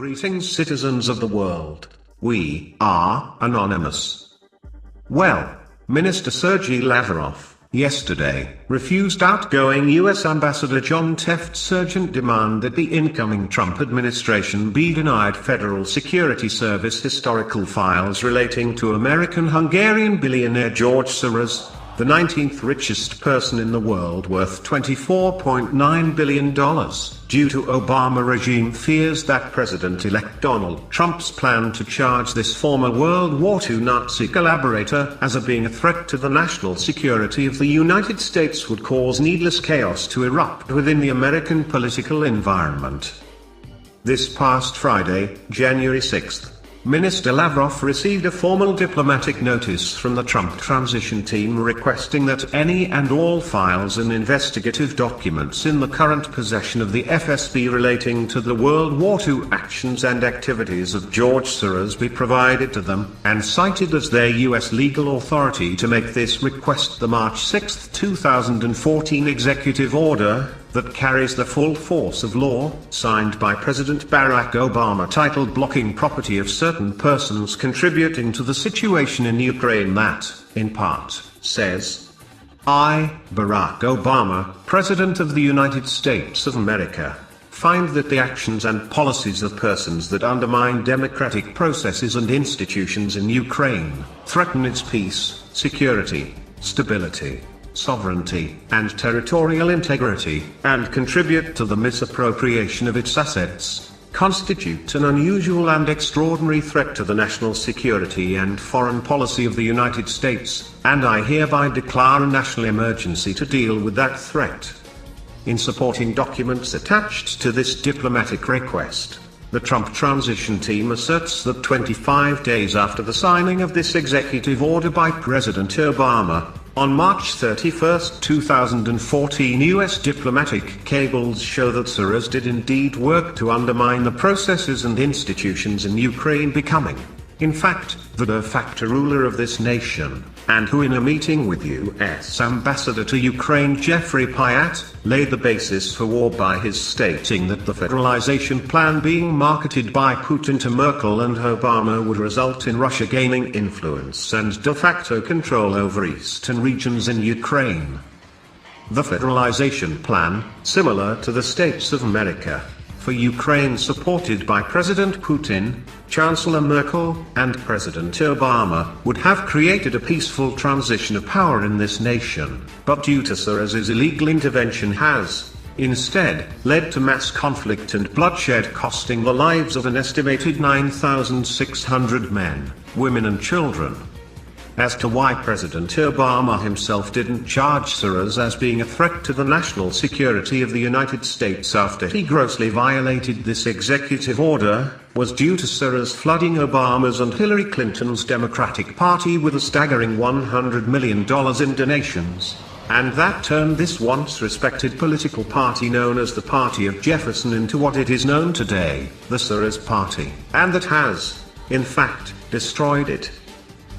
Greetings, citizens of the world. We are anonymous. Well, Minister Sergei Lavrov, yesterday, refused outgoing U.S. Ambassador John Teft's urgent demand that the incoming Trump administration be denied Federal Security Service historical files relating to American-Hungarian billionaire George Soros, the 19th richest person in the world worth $24.9 billion, due to Obama regime fears that President-elect Donald Trump's plan to charge this former World War II Nazi collaborator as being a threat to the national security of the United States would cause needless chaos to erupt within the American political environment. This past Friday, January 6th, Minister Lavrov received a formal diplomatic notice from the Trump transition team requesting that any and all files and investigative documents in the current possession of the FSB relating to the World War II actions and activities of George Soros be provided to them, and cited as their U.S. legal authority to make this request the March 6, 2014 executive order that carries the full force of law, signed by President Barack Obama, titled Blocking Property of Certain Persons Contributing to the Situation in Ukraine, that, in part, says, I, Barack Obama, President of the United States of America, find that the actions and policies of persons that undermine democratic processes and institutions in Ukraine, threaten its peace, security, stability, sovereignty, and territorial integrity, and contribute to the misappropriation of its assets, constitute an unusual and extraordinary threat to the national security and foreign policy of the United States, and I hereby declare a national emergency to deal with that threat. In supporting documents attached to this diplomatic request, the Trump transition team asserts that 25 days after the signing of this executive order by President Obama, on March 31, 2014, U.S. diplomatic cables show that Soros did indeed work to undermine the processes and institutions in Ukraine, becoming, in fact, the de facto ruler of this nation, and who in a meeting with U.S. Ambassador to Ukraine Jeffrey Pyatt, laid the basis for war by his stating that the federalization plan being marketed by Putin to Merkel and Obama would result in Russia gaining influence and de facto control over eastern regions in Ukraine. The federalization plan, similar to the States of America, for Ukraine, supported by President Putin, Chancellor Merkel, and President Obama, would have created a peaceful transition of power in this nation, but due to Soros' illegal intervention has, instead, led to mass conflict and bloodshed, costing the lives of an estimated 9,600 men, women and children. As to why President Obama himself didn't charge Soros as being a threat to the national security of the United States after he grossly violated this executive order, was due to Soros flooding Obama's and Hillary Clinton's Democratic Party with a staggering $100 million in donations, and that turned this once respected political party known as the Party of Jefferson into what it is known today, the Soros Party, and that has, in fact, destroyed it.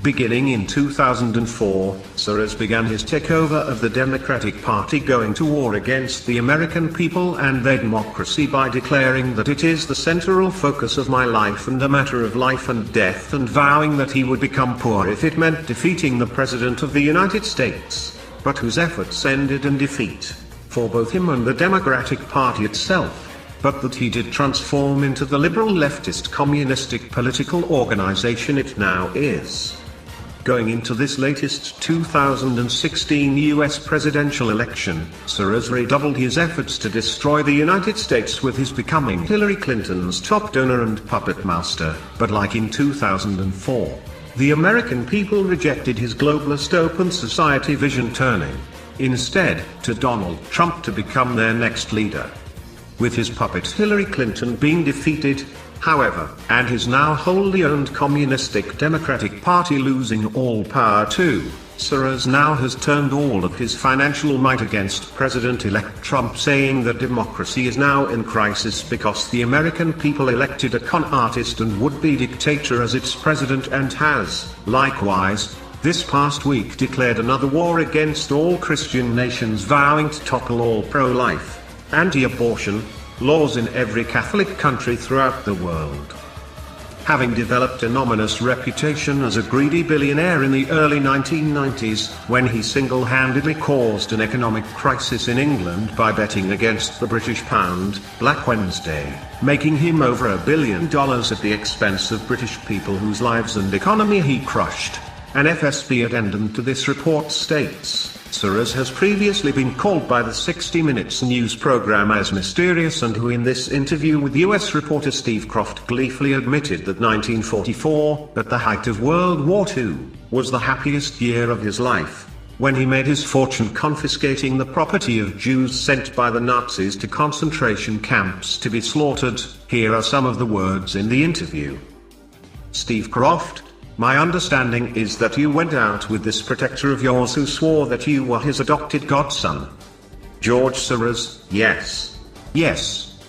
Beginning in 2004, Soros began his takeover of the Democratic Party, going to war against the American people and their democracy by declaring that it is the central focus of my life and a matter of life and death, and vowing that he would become poor if it meant defeating the President of the United States, but whose efforts ended in defeat, for both him and the Democratic Party itself, but that he did transform into the liberal leftist communistic political organization it now is. Going into this latest 2016 U.S. presidential election, Soros redoubled his efforts to destroy the United States, with his becoming Hillary Clinton's top donor and puppet master, but like in 2004, the American people rejected his globalist open society vision, turning, instead, to Donald Trump to become their next leader. With his puppet Hillary Clinton being defeated, however, and his now wholly owned communistic Democratic Party losing all power too, Soros now has turned all of his financial might against President-elect Trump, saying that democracy is now in crisis because the American people elected a con artist and would-be dictator as its president, and has, likewise, this past week declared another war against all Christian nations, vowing to topple all pro-life, anti-abortion, laws in every Catholic country throughout the world. Having developed an ominous reputation as a greedy billionaire in the early 1990s, when he single-handedly caused an economic crisis in England by betting against the British pound, Black Wednesday, making him over $1 billion at the expense of British people whose lives and economy he crushed. An FSB addendum to this report states, Soros has previously been called by the 60 Minutes news program as mysterious, and who in this interview with US reporter Steve Croft gleefully admitted that 1944, at the height of World War II, was the happiest year of his life, when he made his fortune confiscating the property of Jews sent by the Nazis to concentration camps to be slaughtered. Here are some of the words in the interview. Steve Croft: my understanding is that you went out with this protector of yours who swore that you were his adopted godson. George Soros: yes. Yes.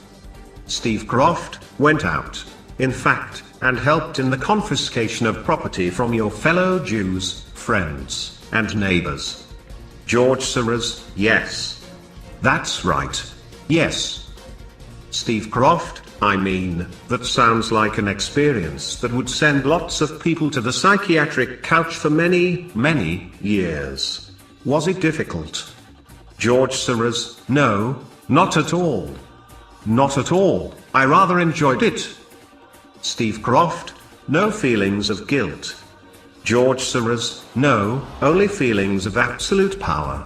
Steve Croft: went out, in fact, and helped in the confiscation of property from your fellow Jews, friends, and neighbors. George Soros: yes. That's right. Yes. Steve Croft: I mean, that sounds like an experience that would send lots of people to the psychiatric couch for many, many years. Was it difficult? George Soros: no, not at all. Not at all, I rather enjoyed it. Steve Croft: no feelings of guilt. George Soros: no, only feelings of absolute power.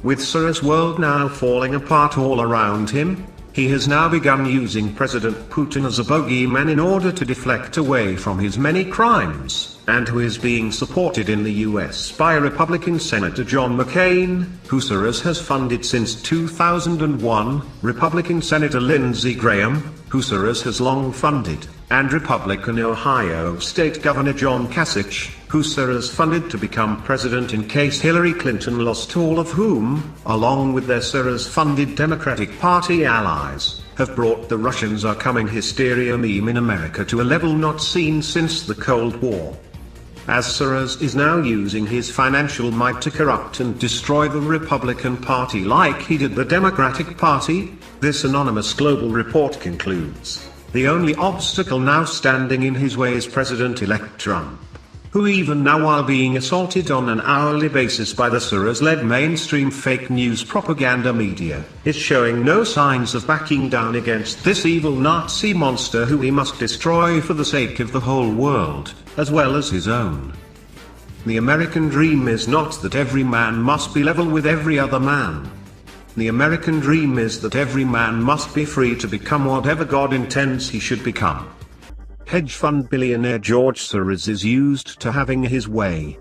With Soros' world now falling apart all around him, he has now begun using President Putin as a bogeyman in order to deflect away from his many crimes, and who is being supported in the US by Republican Senator John McCain, who Soros has funded since 2001, Republican Senator Lindsey Graham, who Soros has long funded, and Republican Ohio State Governor John Kasich, who Soros funded to become president in case Hillary Clinton lost, all of whom, along with their Soros-funded Democratic Party allies, have brought the Russians are coming hysteria meme in America to a level not seen since the Cold War. As Soros is now using his financial might to corrupt and destroy the Republican Party like he did the Democratic Party, this anonymous global report concludes, the only obstacle now standing in his way is President-elect Trump, who even now, while being assaulted on an hourly basis by the Soros-led mainstream fake news propaganda media, is showing no signs of backing down against this evil Nazi monster who he must destroy for the sake of the whole world, as well as his own. The American dream is not that every man must be level with every other man. The American dream is that every man must be free to become whatever God intends he should become. Hedge fund billionaire George Soros is used to having his way.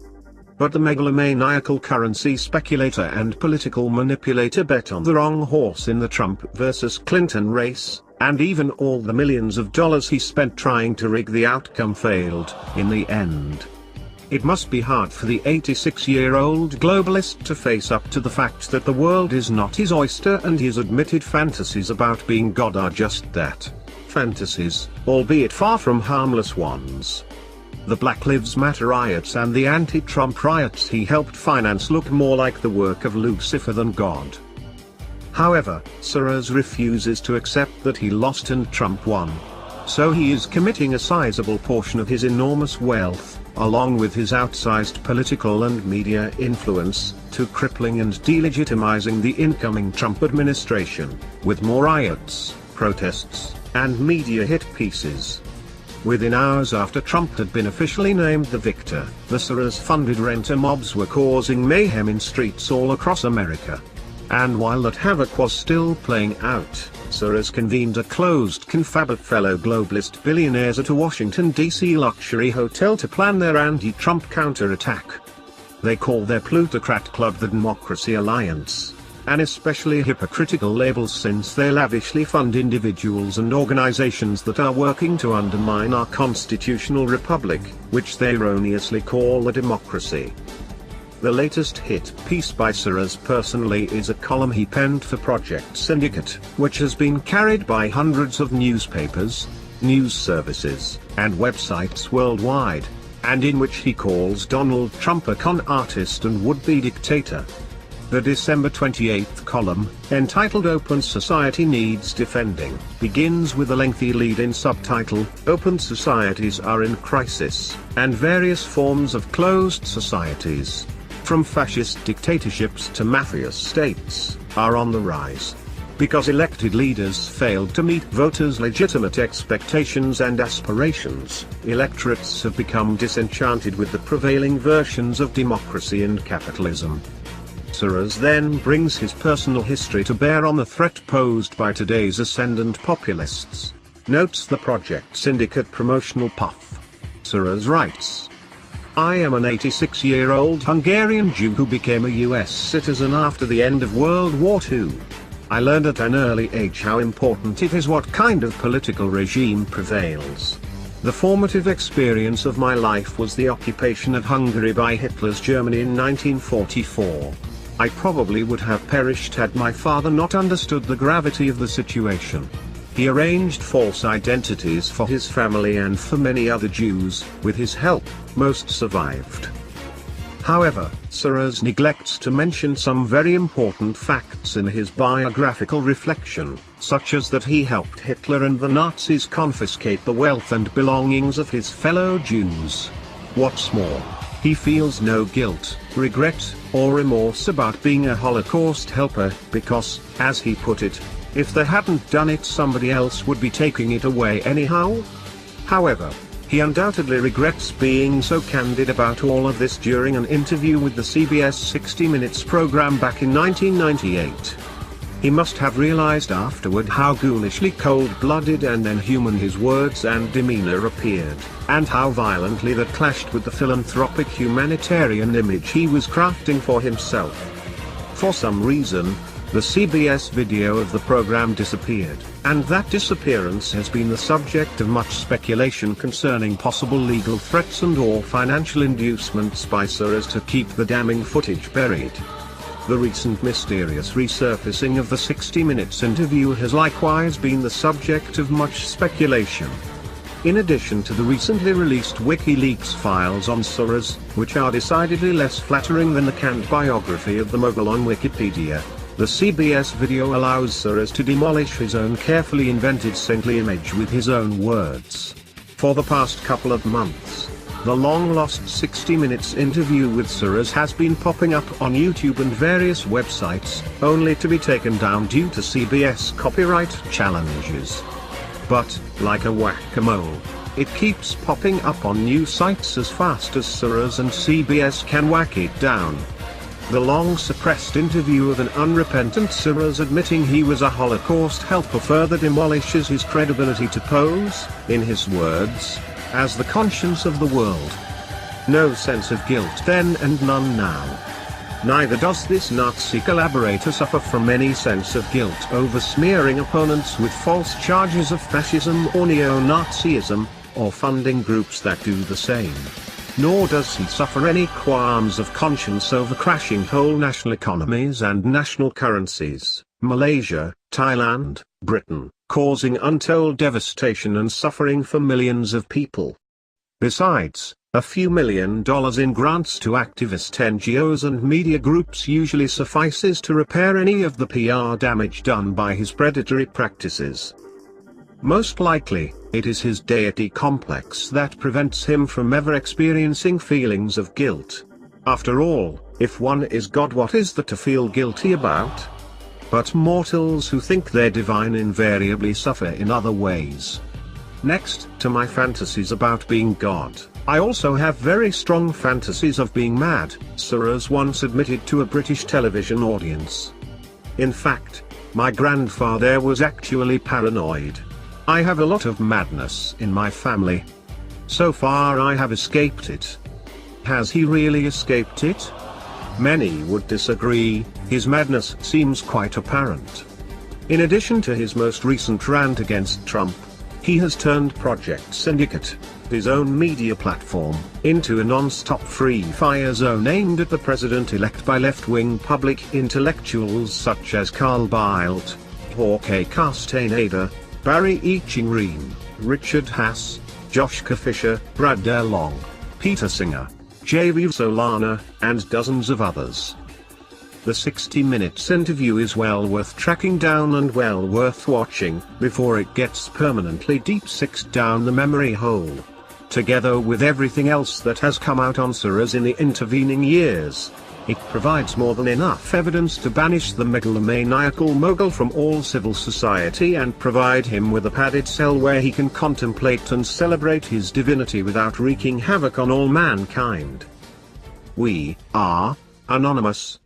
But the megalomaniacal currency speculator and political manipulator bet on the wrong horse in the Trump versus Clinton race, and even all the millions of dollars he spent trying to rig the outcome failed, in the end. It must be hard for the 86-year-old globalist to face up to the fact that the world is not his oyster and his admitted fantasies about being God are just that. Fantasies, albeit far from harmless ones. The Black Lives Matter riots and the anti-Trump riots he helped finance look more like the work of Lucifer than God. However, Soros refuses to accept that he lost and Trump won. So he is committing a sizable portion of his enormous wealth, along with his outsized political and media influence, to crippling and delegitimizing the incoming Trump administration, with more riots, protests, and media hit pieces. Within hours after Trump had been officially named the victor, the Soros-funded renter mobs were causing mayhem in streets all across America. And while that havoc was still playing out, Soros convened a closed confab of fellow globalist billionaires at a Washington, D.C. luxury hotel to plan their anti-Trump counterattack. They call their plutocrat club the Democracy Alliance, an especially hypocritical label since they lavishly fund individuals and organizations that are working to undermine our constitutional republic, which they erroneously call a democracy. The latest hit piece by Soros personally is a column he penned for Project Syndicate, which has been carried by hundreds of newspapers, news services, and websites worldwide, and in which he calls Donald Trump a con artist and would-be dictator. The December 28 column, entitled Open Society Needs Defending, begins with a lengthy lead-in subtitle, Open Societies Are in Crisis, and various forms of closed societies, from fascist dictatorships to mafia states, are on the rise. Because elected leaders failed to meet voters' legitimate expectations and aspirations, electorates have become disenchanted with the prevailing versions of democracy and capitalism. Soros then brings his personal history to bear on the threat posed by today's ascendant populists. Notes the Project Syndicate promotional puff. Soros writes, I am an 86-year-old Hungarian Jew who became a US citizen after the end of World War II. I learned at an early age how important it is what kind of political regime prevails. The formative experience of my life was the occupation of Hungary by Hitler's Germany in 1944. I probably would have perished had my father not understood the gravity of the situation. He arranged false identities for his family and for many other Jews. With his help, most survived. However, Soros neglects to mention some very important facts in his biographical reflection, such as that he helped Hitler and the Nazis confiscate the wealth and belongings of his fellow Jews. What's more, he feels no guilt, regret, or remorse about being a Holocaust helper, because, as he put it, if they hadn't done it, somebody else would be taking it away anyhow. However, he undoubtedly regrets being so candid about all of this during an interview with the CBS 60 Minutes program back in 1998. He must have realized afterward how ghoulishly cold-blooded and inhuman his words and demeanor appeared, and how violently that clashed with the philanthropic humanitarian image he was crafting for himself. For some reason, the CBS video of the program disappeared, and that disappearance has been the subject of much speculation concerning possible legal threats and/or financial inducements by Soros to keep the damning footage buried. The recent mysterious resurfacing of the 60 Minutes interview has likewise been the subject of much speculation. In addition to the recently released WikiLeaks files on Soros, which are decidedly less flattering than the canned biography of the mogul on Wikipedia, the CBS video allows Soros to demolish his own carefully invented saintly image with his own words. For the past couple of months, the long-lost 60 Minutes interview with Soros has been popping up on YouTube and various websites, only to be taken down due to CBS copyright challenges. But, like a whack-a-mole, it keeps popping up on new sites as fast as Soros and CBS can whack it down. The long-suppressed interview of an unrepentant Soros admitting he was a Holocaust helper further demolishes his credibility to pose, in his words, as the conscience of the world. No sense of guilt then and none now. Neither does this Nazi collaborator suffer from any sense of guilt over smearing opponents with false charges of fascism or neo-Nazism, or funding groups that do the same. Nor does he suffer any qualms of conscience over crashing whole national economies and national currencies, Malaysia, Thailand, Britain, causing untold devastation and suffering for millions of people. Besides, a few $1 million in grants to activist NGOs and media groups usually suffices to repair any of the PR damage done by his predatory practices. Most likely, it is his deity complex that prevents him from ever experiencing feelings of guilt. After all, if one is God, what is there to feel guilty about? But mortals who think they're divine invariably suffer in other ways. Next to my fantasies about being God, I also have very strong fantasies of being mad, Soros once admitted to a British television audience. In fact, my grandfather was actually paranoid. I have a lot of madness in my family. So far I have escaped it. Has he really escaped it? Many would disagree. His madness seems quite apparent. In addition to his most recent rant against Trump, he has turned Project Syndicate, his own media platform, into a non-stop free-fire zone aimed at the president-elect by left-wing public intellectuals such as Carl Bildt, Jorge Castaneda, Barry Eichengreen, Richard Haas, Joschka Fischer, Brad DeLong, Peter Singer, Javier Solana, and dozens of others. The 60 Minutes interview is well worth tracking down and well worth watching, before it gets permanently deep sixed down the memory hole. Together with everything else that has come out on Soros in the intervening years, it provides more than enough evidence to banish the megalomaniacal mogul from all civil society and provide him with a padded cell where he can contemplate and celebrate his divinity without wreaking havoc on all mankind. We are anonymous.